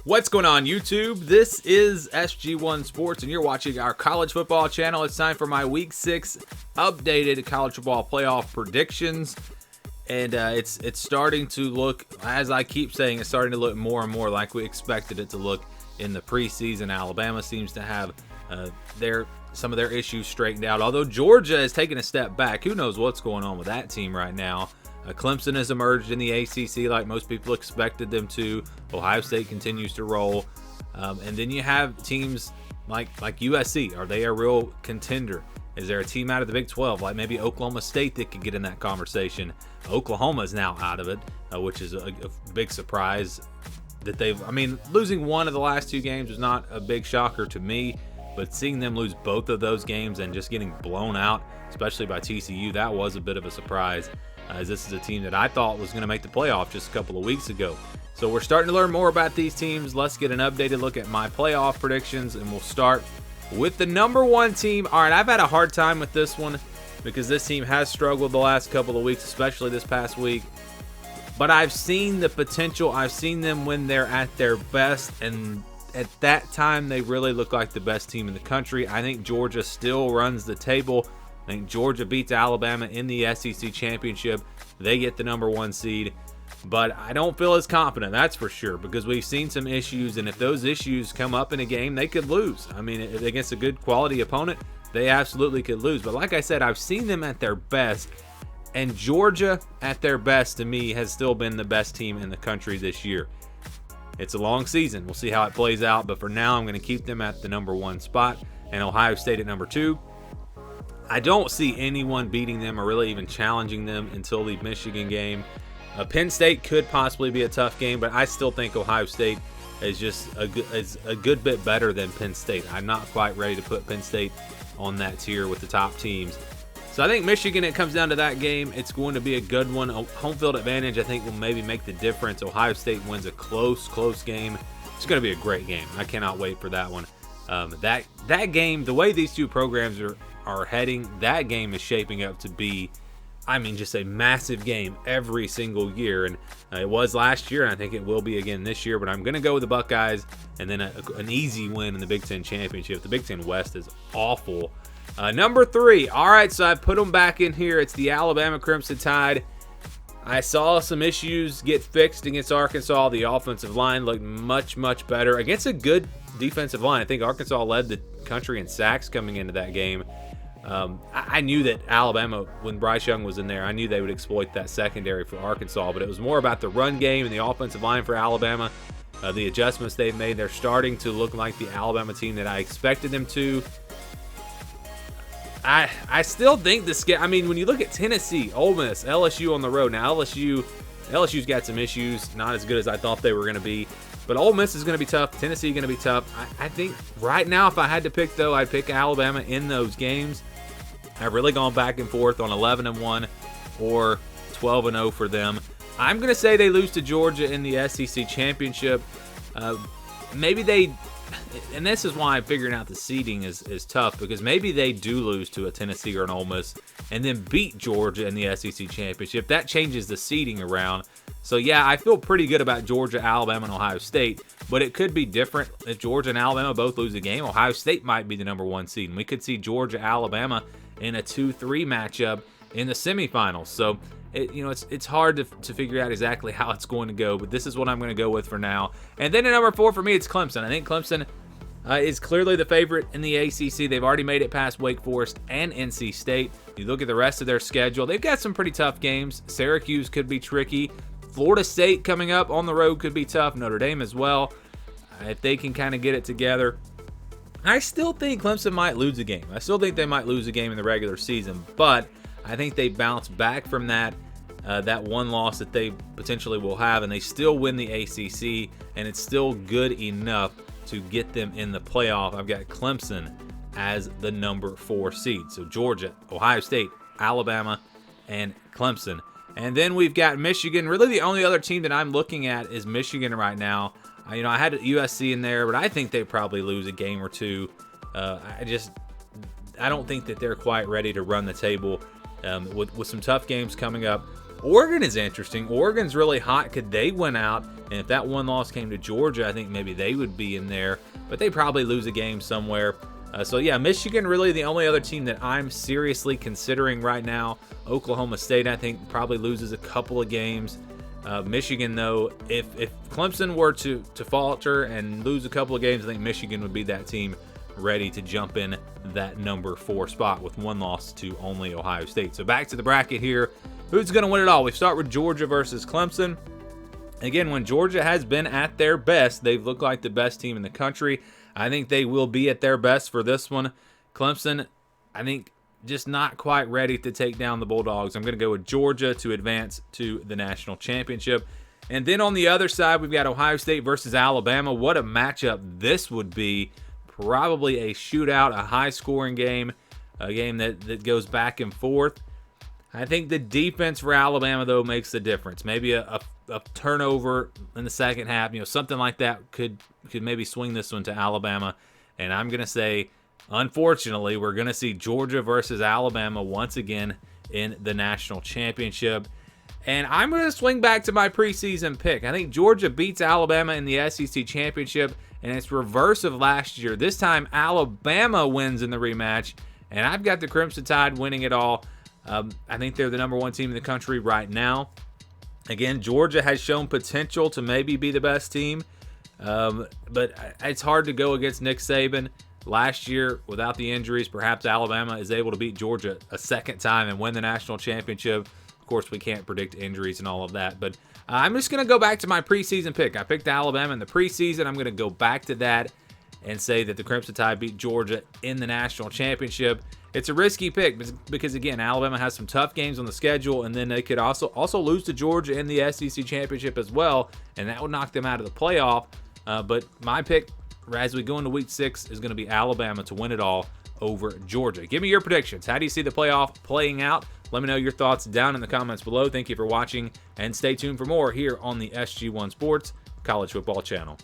What's going on, YouTube? This is SG1 Sports, and you're watching our college football channel. It's time for my Week 6 updated college football playoff predictions. And it's starting to look, as I keep saying, it's starting to look more and more like we expected it to look in the preseason. Alabama seems to have some of their issues straightened out, although Georgia has taken a step back. Who knows what's going on with that team right now? Clemson has emerged in the ACC like most people expected them to. Ohio State continues to roll. And then you have teams like USC. Are they a real contender? Is there a team out of the Big 12, like maybe Oklahoma State, that could get in that conversation? Oklahoma is now out of it, which is a big surprise. Losing one of the last two games was not a big shocker to me, but seeing them lose both of those games and just getting blown out, especially by TCU, that was a bit of a surprise. As this is a team that I thought was going to make the playoff just a couple of weeks ago. So we're starting to learn more about these teams. Let's get an updated look at my playoff predictions, and we'll start with the number one team. All right, I've had a hard time with this one because this team has struggled the last couple of weeks, especially this past week. But I've seen the potential. I've seen them when they're at their best, and at that time, they really look like the best team in the country. I think Georgia still runs the table. I think Georgia beats Alabama in the SEC championship. They get the number one seed. But I don't feel as confident, that's for sure, because we've seen some issues, and if those issues come up in a game, they could lose. I mean, against a good quality opponent, they absolutely could lose. But like I said, I've seen them at their best, and Georgia at their best, to me, has still been the best team in the country this year. It's a long season. We'll see how it plays out, but for now, I'm going to keep them at the number one spot, and Ohio State at number two. I don't see anyone beating them or really even challenging them until the Michigan game. Penn State could possibly be a tough game, but I still think Ohio State is just a good bit better than Penn State. I'm not quite ready to put Penn State on that tier with the top teams. So I think Michigan, it comes down to that game. It's going to be a good one. Home field advantage, I think, will maybe make the difference. Ohio State wins a close game. It's going to be a great game. I cannot wait for that one. That game, the way these two programs are heading, that game is shaping up to be, just a massive game every single year. And it was last year, and I think it will be again this year. But I'm going to go with the Buckeyes, and then an easy win in the Big Ten championship. The Big Ten West is awful. Number 3. All right, so I put them back in here. It's the Alabama Crimson Tide. I saw some issues get fixed against Arkansas. The offensive line looked much, much better against a good defensive line. I think Arkansas led the country in sacks coming into that game. I knew that Alabama, when Bryce Young was in there, I knew they would exploit that secondary for Arkansas, but it was more about the run game and the offensive line for Alabama. The adjustments they've made, they're starting to look like the Alabama team that I expected them to. I still think when you look at Tennessee, Ole Miss, LSU on the road. Now, LSU's got some issues, not as good as I thought they were going to be. But Ole Miss is going to be tough. Tennessee going to be tough. I think right now, if I had to pick, though, I'd pick Alabama in those games. I've really gone back and forth on 11-1 or 12-0 for them. I'm going to say they lose to Georgia in the SEC championship. Maybe they, and this is why I'm figuring out the seeding is tough, because maybe they do lose to a Tennessee or an Ole Miss and then beat Georgia in the SEC championship. That changes the seeding around. So, yeah, I feel pretty good about Georgia, Alabama, and Ohio State, but it could be different. If Georgia and Alabama both lose a game, Ohio State might be the number one seed, and we could see Georgia, Alabama in a 2-3 matchup in the semifinals. So, it's hard to figure out exactly how it's going to go, but this is what I'm going to go with for now. And then at number 4 for me, it's Clemson. I think Clemson is clearly the favorite in the ACC. They've already made it past Wake Forest and NC State. You look at the rest of their schedule, they've got some pretty tough games. Syracuse could be tricky. Florida State coming up on the road could be tough. Notre Dame as well, if they can kind of get it together. I still think Clemson might lose a game. I still think they might lose a game in the regular season, but I think they bounce back from that one loss that they potentially will have, and they still win the ACC, and it's still good enough to get them in the playoff. I've got Clemson as the number 4 seed. So Georgia, Ohio State, Alabama, and Clemson. And then we've got Michigan. Really the only other team that I'm looking at is Michigan right now. I had USC in there, but I think they probably lose a game or two. I don't think that they're quite ready to run the table with some tough games coming up. Oregon is interesting. Oregon's really hot. Could they win out? And if that one loss came to Georgia, I think maybe they would be in there. But they probably lose a game somewhere. So yeah, Michigan really the only other team that I'm seriously considering right now. Oklahoma State, I think, probably loses a couple of games. Michigan, though, if Clemson were to falter and lose a couple of games, I think Michigan would be that team ready to jump in that number 4 spot with one loss to only Ohio State. So back to the bracket here. Who's going to win it all? We start with Georgia versus Clemson. Again, when Georgia has been at their best, they've looked like the best team in the country. I think they will be at their best for this one. Clemson, I think, just not quite ready to take down the Bulldogs. I'm going to go with Georgia to advance to the national championship. And then on the other side, we've got Ohio State versus Alabama. What a matchup this would be. Probably a shootout, a high-scoring game, a game that goes back and forth. I think the defense for Alabama, though, makes the difference. Maybe a turnover in the second half, something like that could maybe swing this one to Alabama. And I'm going to say, unfortunately, we're going to see Georgia versus Alabama once again in the national championship. And I'm going to swing back to my preseason pick. I think Georgia beats Alabama in the SEC championship, and it's reverse of last year. This time, Alabama wins in the rematch, and I've got the Crimson Tide winning it all. I think they're the number 1 team in the country right now. Again, Georgia has shown potential to maybe be the best team, but it's hard to go against Nick Saban. Last year, without the injuries, perhaps Alabama is able to beat Georgia a second time and win the national championship. Of course, we can't predict injuries and all of that, but I'm just going to go back to my preseason pick. I picked Alabama in the preseason. I'm going to go back to that and say that the Crimson Tide beat Georgia in the national championship. It's a risky pick because, again, Alabama has some tough games on the schedule, and then they could also lose to Georgia in the SEC championship as well, and that would knock them out of the playoff. But my pick, as we go into Week 6, is going to be Alabama to win it all over Georgia. Give me your predictions. How do you see the playoff playing out? Let me know your thoughts down in the comments below. Thank you for watching, and stay tuned for more here on the SG1 Sports College Football Channel.